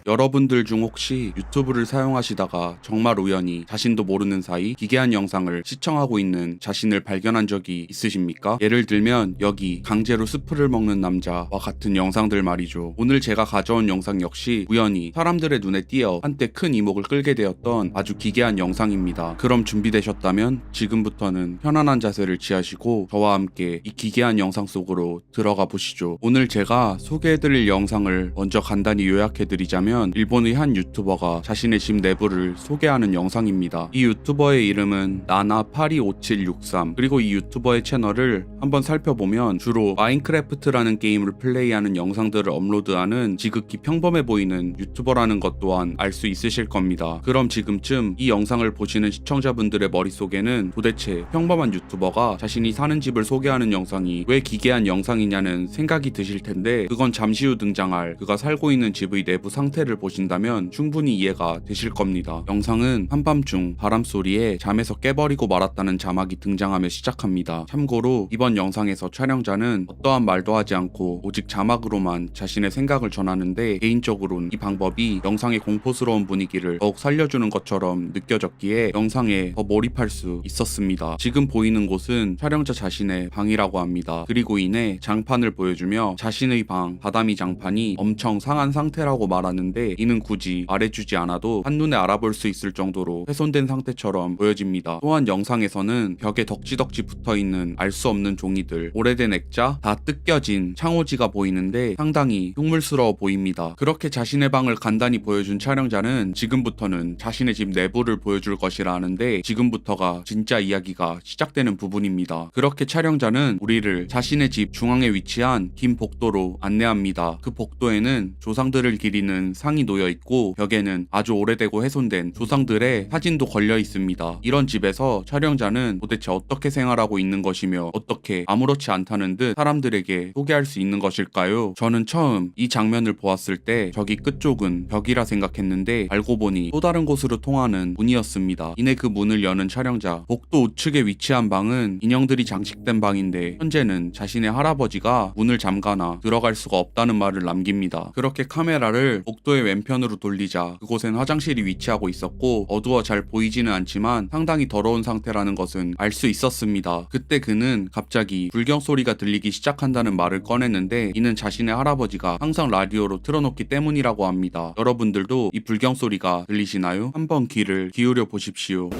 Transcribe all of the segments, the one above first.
여러분들 중 혹시 유튜브를 사용하시다가 정말 우연히 자신도 모르는 사이 기괴한 영상을 시청하고 있는 자신을 발견한 적이 있으십니까? 예를 들면 여기 강제로 스프를 먹는 남자와 같은 영상들 말이죠. 오늘 제가 가져온 영상 역시 우연히 사람들의 눈에 띄어 한때 큰 이목을 끌게 되었던 아주 기괴한 영상입니다. 그럼 준비되셨다면 지금부터는 편안한 자세를 취하시고 저와 함께 이 기괴한 영상 속으로 들어가 보시죠. 오늘 제가 소개해드릴 영상을 먼저 간단히 요약해드리자면 일본의 한 유튜버가 자신의 집 내부를 소개하는 영상입니다. 이 유튜버의 이름은 나나825763 그리고 이 유튜버의 채널을 한번 살펴보면 주로 마인크래프트라는 게임을 플레이하는 영상들을 업로드하는 지극히 평범해 보이는 유튜버라는 것 또한 알 수 있으실 겁니다. 그럼 지금쯤 이 영상을 보시는 시청자분들의 머릿속에는 도대체 평범한 유튜버가 자신이 사는 집을 소개하는 영상이 왜 기괴한 영상이냐는 생각이 드실 텐데 그건 잠시 후 등장할 그가 살고 있는 집의 내부 상태를 보신다면 충분히 이해가 되실 겁니다. 영상은 한밤중 바람소리에 잠에서 깨버리고 말았다는 자막이 등장하며 시작합니다. 참고로 이번 영상에서 촬영자는 어떠한 말도 하지 않고 오직 자막으로만 자신의 생각을 전하는데 개인적으로는 이 방법이 영상의 공포스러운 분위기를 더욱 살려주는 것처럼 느껴졌기에 영상에 더 몰입할 수 있었습니다. 지금 보이는 곳은 촬영자 자신의 방이라고 합니다. 그리고 이내 장판을 보여주며 자신의 방 다다미 장판이 엄청 상한 상태라고 말하는데 이는 굳이 말해주지 않아도 한눈에 알아볼 수 있을 정도로 훼손된 상태처럼 보여집니다. 또한 영상에서는 벽에 덕지덕지 붙어있는 알 수 없는 종이들, 오래된 액자, 다 뜯겨진 창호지가 보이는데 상당히 흉물스러워 보입니다. 그렇게 자신의 방을 간단히 보여준 촬영자는 지금부터는 자신의 집 내부를 보여줄 것이라 하는데 지금부터가 진짜 이야기가 시작되는 부분입니다. 그렇게 촬영자는 우리를 자신의 집 중앙에 위치한 긴 복도로 안내합니다. 그 복도에는 조상들을 기리는 상이 놓여 있고 벽에는 아주 오래되고 훼손된 조상들의 사진도 걸려 있습니다. 이런 집에서 촬영자는 도대체 어떻게 생활하고 있는 것이며 어떻게 아무렇지 않다는 듯 사람들에게 소개할 수 있는 것일까요? 저는 처음 이 장면을 보았을 때 저기 끝쪽은 벽이라 생각했는데 알고 보니 또 다른 곳으로 통하는 문이었습니다. 이내 그 문을 여는 촬영자, 복도 우측에 위치한 방은 인형들이 장식된 방인데 현재는 자신의 할아버지가 문을 잠가놔 들어갈 수가 없다는 말을 남깁니다. 그렇게 카메라를 복도의 왼편으로 돌리자 그곳엔 화장실이 위치하고 있었고 어두워 잘 보이지는 않지만 상당히 더러운 상태라는 것은 알 수 있었습니다. 그때 그는 갑자기 불경 소리가 들리기 시작한다는 말을 꺼냈는데 이는 자신의 할아버지가 항상 라디오로 틀어놓기 때문이라고 합니다. 여러분들도 이 불경 소리가 들리시나요? 한번 귀를 기울여 보십시오.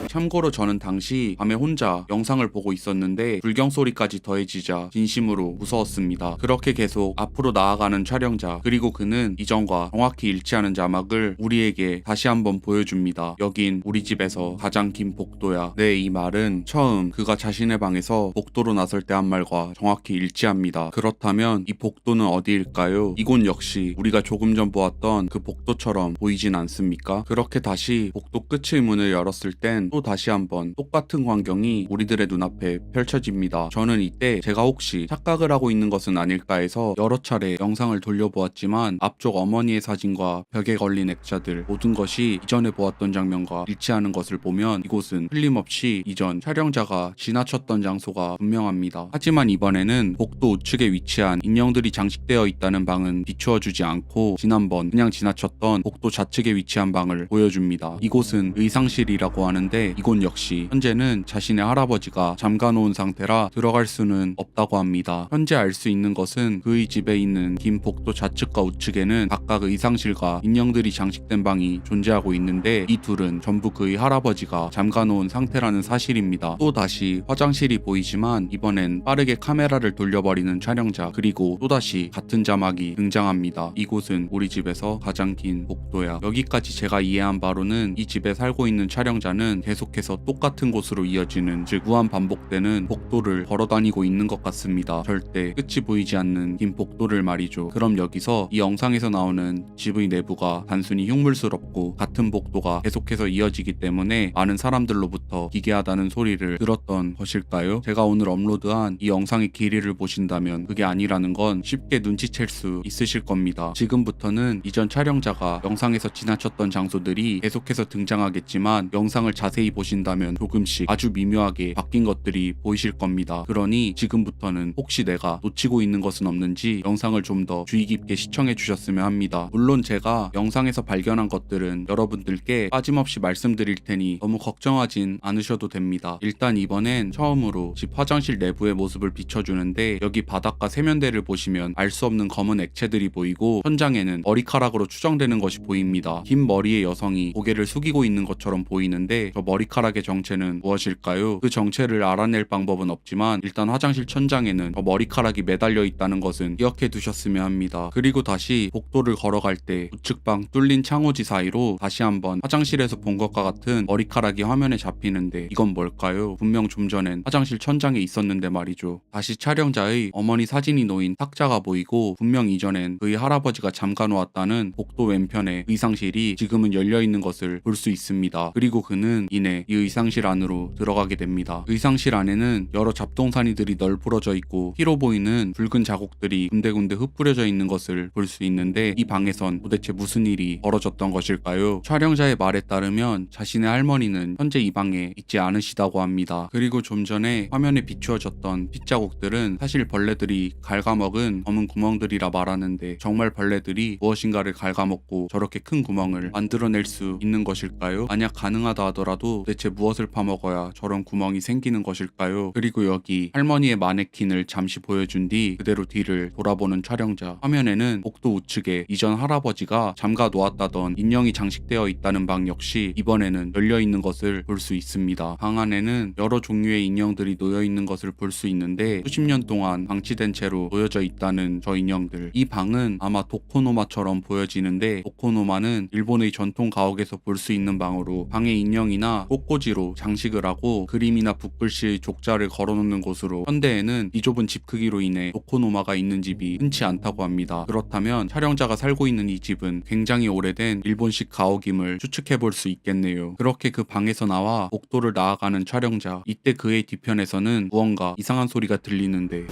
참고로 저는 당시 밤에 혼자 영상을 보고 있었는데 불경 소리까지 더해지자 진심으로 무서웠습니다. 그렇게 계속 앞으로 나아가는 촬영자 그리고 그는 이전과 정확히 일치하는 자막을 우리에게 다시 한번 보여줍니다. 여긴 우리 집에서 가장 긴 복도야. 네, 이 말은 처음 그가 자신의 방에서 복도로 나설 때 한 말과 정확히 일치합니다. 그렇다면 이 복도는 어디일까요? 이곳 역시 우리가 조금 전 보았던 그 복도처럼 보이진 않습니까? 그렇게 다시 복도 끝의 문을 열었을 땐 또 다시 한번 똑같은 광경이 우리들의 눈앞에 펼쳐집니다. 저는 이때 제가 혹시 착각을 하고 있는 것은 아닐까 해서 여러 차례 영상을 돌려보았지만 앞쪽 어머니의 사진과 벽에 걸린 액자들 모든 것이 이전에 보았던 장면과 일치하는 것을 보면 이곳은 틀림없이 이전 촬영자가 지나쳤던 장소가 분명합니다. 하지만 이번에는 복도 우측에 위치한 인형들이 장식되어 있다는 방은 비추어주지 않고 지난번 그냥 지나쳤던 복도 좌측에 위치한 방을 보여줍니다. 이곳은 의상실이라고 하는데 이곳 역시 현재는 자신의 할아버지가 잠가놓은 상태라 들어갈 수는 없다고 합니다. 현재 알 수 있는 것은 그의 집에 있는 긴 복도 좌측과 우측에는 각각 의상실과 인형들이 장식된 방이 존재하고 있는데 이 둘은 전부 그의 할아버지가 잠가놓은 상태라는 사실입니다. 또 다시 화장실이 보이지만 이번엔 빠르게 카메라를 돌려버리는 촬영자 그리고 또다시 같은 자막이 등장합니다. 이곳은 우리 집에서 가장 긴 복도야. 여기까지 제가 이해한 바로는 이 집에 살고 있는 촬영자는 계속해서 똑같은 곳으로 이어지는 즉 무한 반복되는 복도를 걸어다니고 있는 것 같습니다. 절대 끝이 보이지 않는 긴 복도를 말이죠. 그럼 여기서 이 영상에서 나오는 집의 내부가 단순히 흉물스럽고 같은 복도가 계속해서 이어지기 때문에 많은 사람들로부터 기괴하다는 소리를 들었던 것일까요? 제가 오늘 업로드한 이 영상의 길이를 보신다면 그게 아니라는 건 쉽게 눈치챌 수 있으실 겁니다. 지금부터는 이전 촬영자가 영상에서 지나쳤던 장소들이 계속해서 등장하겠지만 영상을 자세히 보신다면 조금씩 아주 미묘하게 바뀐 것들이 보이실 겁니다. 그러니 지금부터는 혹시 내가 놓치고 있는 것은 없는지 영상을 좀 더 주의 깊게 시청해 주셨으면 합니다. 물론 제가 영상에서 발견한 것들은 여러분들께 빠짐없이 말씀드릴 테니 너무 걱정하진 않으셔도 됩니다. 일단 이번엔 처음으로 집 화장실 내부의 모습을 비춰주는데, 여기 바닥과 세면대를 보시면 알 수 없는 검은 액체들이 보이고 천장에는 머리카락으로 추정되는 것이 보입니다. 긴 머리의 여성이 고개를 숙이고 있는 것처럼 보이는데, 저 머리카락의 정체는 무엇일까요? 그 정체를 알아낼 방법은 없지만 일단 화장실 천장에는 저 머리카락이 매달려 있다는 것은 기억해 두셨으면 합니다. 그리고 다시 복도를 걸어갈 때 우측방 뚫린 창호지 사이로 다시 한번 화장실에서 본 것과 같은 머리카락이 화면에 잡히는데, 이건 뭘까요? 분명 좀 전엔 화장실 천장에 있었는데 말이죠. 다시 촬영자의 어머니 사진이 놓인 탁자가 보이고, 분명 이전엔 그의 할아버지가 잠가 놓았다는 복도 왼편의 의상실이 지금은 열려있는 것을 볼 수 있습니다. 그리고 그는 이내 이 의상실 안으로 들어가게 됩니다. 의상실 안에는 여러 잡동사니들이 널브러져 있고 피로 보이는 붉은 자국들이 군데군데 흩뿌려져 있는 것을 볼 수 있는데, 이 방에선 도대체 무슨 일이 벌어졌던 것일까요? 촬영자의 말에 따르면 자신의 할머니는 현재 이 방에 있지 않으시다고 합니다. 그리고 좀 전에 화면에 비추어졌던 핏자국들은 사실 벌레들이 갉아먹은 검은 구멍들이라 말하는데, 정말 벌레들이 무엇인가를 갉아먹고 저렇게 큰 구멍을 만들어낼 수 있는 것일까요? 만약 가능하다 하더라도 대체 무엇을 파먹어야 저런 구멍이 생기는 것일까요? 그리고 여기 할머니의 마네킹을 잠시 보여준 뒤 그대로 뒤를 돌아보는 촬영자. 화면에는 복도 우측에 이전 할아버지가 잠가 놓았다던 인형이 장식되어 있다는 방 역시 이번에는 열려있는 것을 볼 수 있습니다. 방 안에는 여러 종류의 인형들이 놓여있는 것을 볼 수 있는데, 수십 년 동안 방치된 채로 놓여져 있다는 저 인형들. 이 방은 아마 도코노마처럼 보여지는데, 도코노마는 일본의 전통 가옥에서 볼 수 있는 방으로 방에 인형이나 꽃꽂이로 장식을 하고 그림이나 붓글씨의 족자를 걸어놓는 곳으로, 현대에는 이 좁은 집 크기로 인해 도코노마가 있는 집이 흔치 않다고 합니다. 그렇다면 촬영자가 살고 있는 이 집은 굉장히 오래된 일본식 가옥임을 추측해 볼 수 있겠네요. 그렇게 그 방에서 나와 복도를 나아가는 촬영자. 이때 그의 뒤편에서는 무언가 이상한 소리가 들리는데,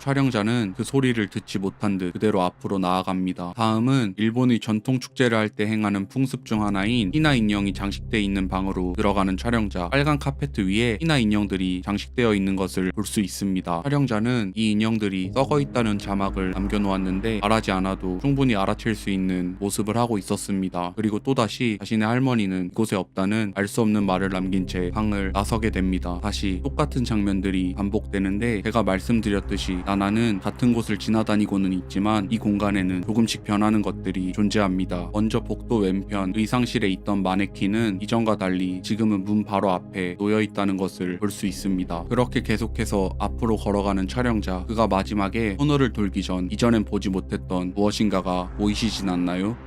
촬영자는 그 소리를 듣지 못한 듯 그대로 앞으로 나아갑니다. 다음은 일본의 전통 축제를 할 때 행하는 풍습 중 하나인 히나 인형이 장식되어 있는 방으로 들어가는 촬영자. 빨간 카페트 위에 히나 인형들이 장식되어 있는 것을 볼 수 있습니다. 촬영자는 이 인형들이 썩어 있다는 자막을 남겨놓았는데, 말하지 않아도 충분히 알아챌 수 있는 모습을 하고 있었습니다. 그리고 또다시 자신의 할머니는 이곳에 없다는 알 수 없는 말을 남긴 채 방을 나서게 됩니다. 다시 똑같은 장면들이 반복되는데, 제가 말씀드렸듯이 나는 같은 곳을 지나다니고는 있지만 이 공간에는 조금씩 변하는 것들이 존재합니다. 먼저 복도 왼편 의상실에 있던 마네킹은 이전과 달리 지금은 문 바로 앞에 놓여 있다는 것을 볼 수 있습니다. 그렇게 계속해서 앞으로 걸어가는 촬영자. 그가 마지막에 코너를 돌기 전 이전엔 보지 못했던 무엇인가가 보이시진 않나요?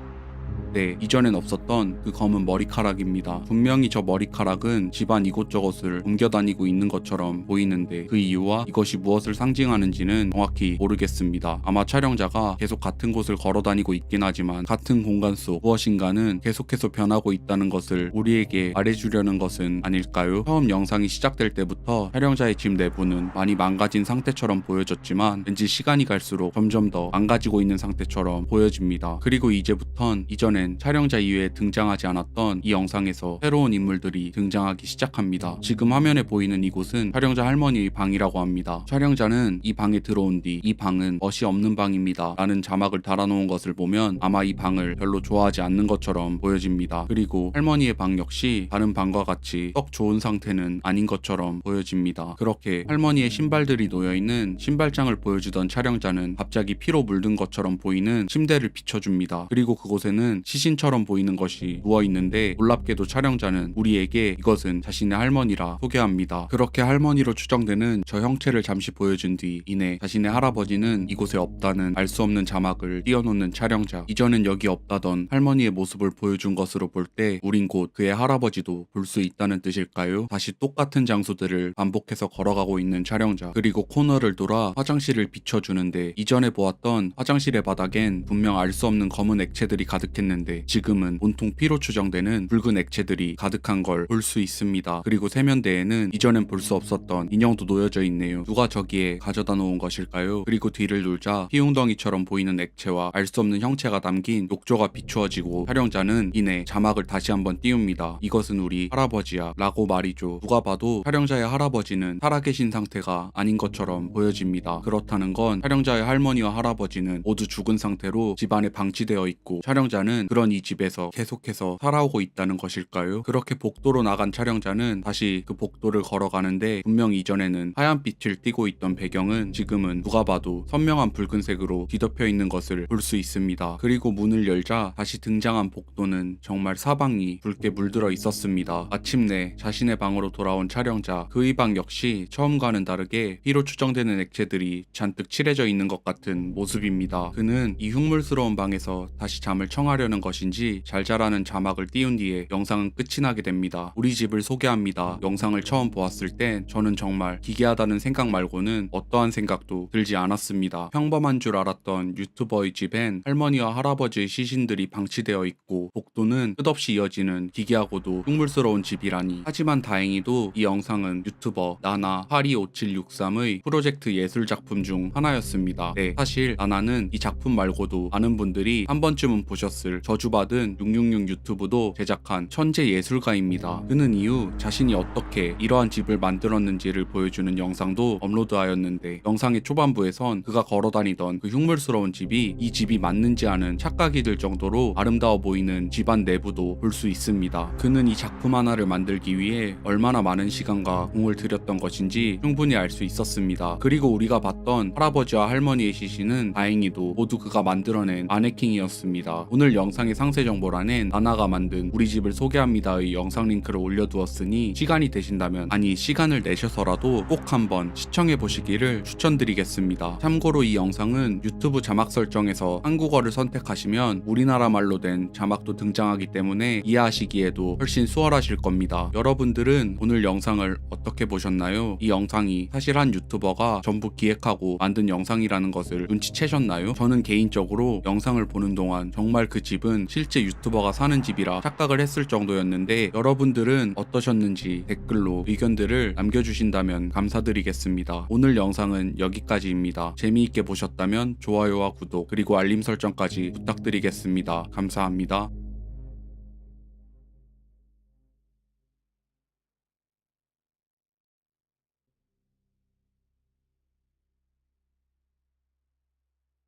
네, 이전엔 없었던 그 검은 머리카락입니다. 분명히 저 머리카락은 집안 이곳저곳을 옮겨 다니고 있는 것처럼 보이는데, 그 이유와 이것이 무엇을 상징하는지는 정확히 모르겠습니다. 아마 촬영자가 계속 같은 곳을 걸어 다니고 있긴 하지만 같은 공간 속 무엇인가는 계속해서 변하고 있다는 것을 우리에게 말해주려는 것은 아닐까요? 처음 영상이 시작될 때부터 촬영자의 집 내부는 많이 망가진 상태처럼 보여졌지만, 왠지 시간이 갈수록 점점 더 망가지고 있는 상태처럼 보여집니다. 그리고 이제부턴 이전엔 촬영자 이외에 등장하지 않았던 이 영상에서 새로운 인물들이 등장하기 시작합니다. 지금 화면에 보이는 이곳은 촬영자 할머니의 방이라고 합니다. 촬영자는 이 방에 들어온 뒤 이 방은 멋이 없는 방입니다 라는 자막을 달아놓은 것을 보면 아마 이 방을 별로 좋아하지 않는 것처럼 보여집니다. 그리고 할머니의 방 역시 다른 방과 같이 썩 좋은 상태는 아닌 것처럼 보여집니다. 그렇게 할머니의 신발들이 놓여있는 신발장을 보여주던 촬영자는 갑자기 피로 물든 것처럼 보이는 침대를 비춰줍니다. 그리고 그곳에는 시신처럼 보이는 것이 누워있는데, 놀랍게도 촬영자는 우리에게 이것은 자신의 할머니라 소개합니다. 그렇게 할머니로 추정되는 저 형체를 잠시 보여준 뒤 이내 자신의 할아버지는 이곳에 없다는 알 수 없는 자막을 띄워놓는 촬영자. 이전엔 여기 없다던 할머니의 모습을 보여준 것으로 볼 때 우린 곧 그의 할아버지도 볼 수 있다는 뜻일까요? 다시 똑같은 장소들을 반복해서 걸어가고 있는 촬영자. 그리고 코너를 돌아 화장실을 비춰주는데, 이전에 보았던 화장실의 바닥엔 분명 알 수 없는 검은 액체들이 가득했는데, 있었는데 지금은 온통 피로 추정되는 붉은 액체들이 가득한 걸 볼 수 있습니다. 그리고 세면대에는 이전엔 볼 수 없었던 인형도 놓여져 있네요. 누가 저기에 가져다 놓은 것일까요? 그리고 뒤를 돌자 피웅덩이처럼 보이는 액체와 알 수 없는 형체가 담긴 욕조가 비추어지고 촬영자는 이내 자막을 다시 한번 띄웁니다. 이것은 우리 할아버지야 라고 말이죠. 누가 봐도 촬영자의 할아버지는 살아계신 상태가 아닌 것처럼 보여집니다. 그렇다는 건 촬영자의 할머니와 할아버지는 모두 죽은 상태로 집안에 방치되어 있고 촬영자는 그런 이 집에서 계속해서 살아오고 있다는 것일까요? 그렇게 복도로 나간 촬영자는 다시 그 복도를 걸어가는데 분명 이전에는 하얀빛을 띠고 있던 배경은 지금은 누가 봐도 선명한 붉은색으로 뒤덮여 있는 것을 볼 수 있습니다. 그리고 문을 열자 다시 등장한 복도는 정말 사방이 붉게 물들어 있었습니다. 마침내 자신의 방으로 돌아온 촬영자, 그의 방 역시 처음과는 다르게 피로 추정되는 액체들이 잔뜩 칠해져 있는 것 같은 모습입니다. 그는 이 흉물스러운 방에서 다시 잠을 청하려는 것인지 잘 자라는 자막을 띄운 뒤에 영상은 끝이 나게 됩니다. 우리 집을 소개합니다. 영상을 처음 보았을 땐 저는 정말 기괴하다는 생각 말고는 어떠한 생각도 들지 않았습니다. 평범한 줄 알았던 유튜버의 집엔 할머니와 할아버지의 시신들이 방치되어 있고 복도는 끝없이 이어지는 기괴하고도 흉물스러운 집이라니. 하지만 다행히도 이 영상은 유튜버 나나825763의 프로젝트 예술 작품 중 하나였습니다. 네, 사실 나나는 이 작품 말고도 많은 분들이 한 번쯤은 보셨을 저주받은 666 유튜브도 제작한 천재 예술가입니다. 그는 이후 자신이 어떻게 이러한 집을 만들었는지를 보여주는 영상도 업로드하였는데 영상의 초반부에선 그가 걸어다니던 그 흉물스러운 집이 이 집이 맞는지 하는 착각이 들 정도로 아름다워 보이는 집안 내부도 볼 수 있습니다. 그는 이 작품 하나를 만들기 위해 얼마나 많은 시간과 공을 들였던 것인지 충분히 알 수 있었습니다. 그리고 우리가 봤던 할아버지와 할머니의 시신은 다행히도 모두 그가 만들어낸 마네킹이었습니다. 오늘 영상의 상세 정보란엔 나나가 만든 우리 집을 소개합니다의 영상 링크를 올려두었으니 시간이 되신다면, 아니 시간을 내셔서라도 꼭 한번 시청해 보시기를 추천드리겠습니다. 참고로 이 영상은 유튜브 자막 설정에서 한국어를 선택하시면 우리나라 말로 된 자막도 등장하기 때문에 이해하시기에도 훨씬 수월하실 겁니다. 여러분들은 오늘 영상을 어떻게 보셨나요? 이 영상이 사실 한 유튜버가 전부 기획하고 만든 영상이라는 것을 눈치채셨나요? 저는 개인적으로 영상을 보는 동안 정말 그 집은 실제 유튜버가 사는 집이라 착각을 했을 정도였는데 여러분들은 어떠셨는지 댓글로 의견들을 남겨주신다면 감사드리겠습니다. 오늘 영상은 여기까지입니다. 재미있게 보셨다면 좋아요와 구독 그리고 알림 설정까지 부탁드리겠습니다. 감사합니다.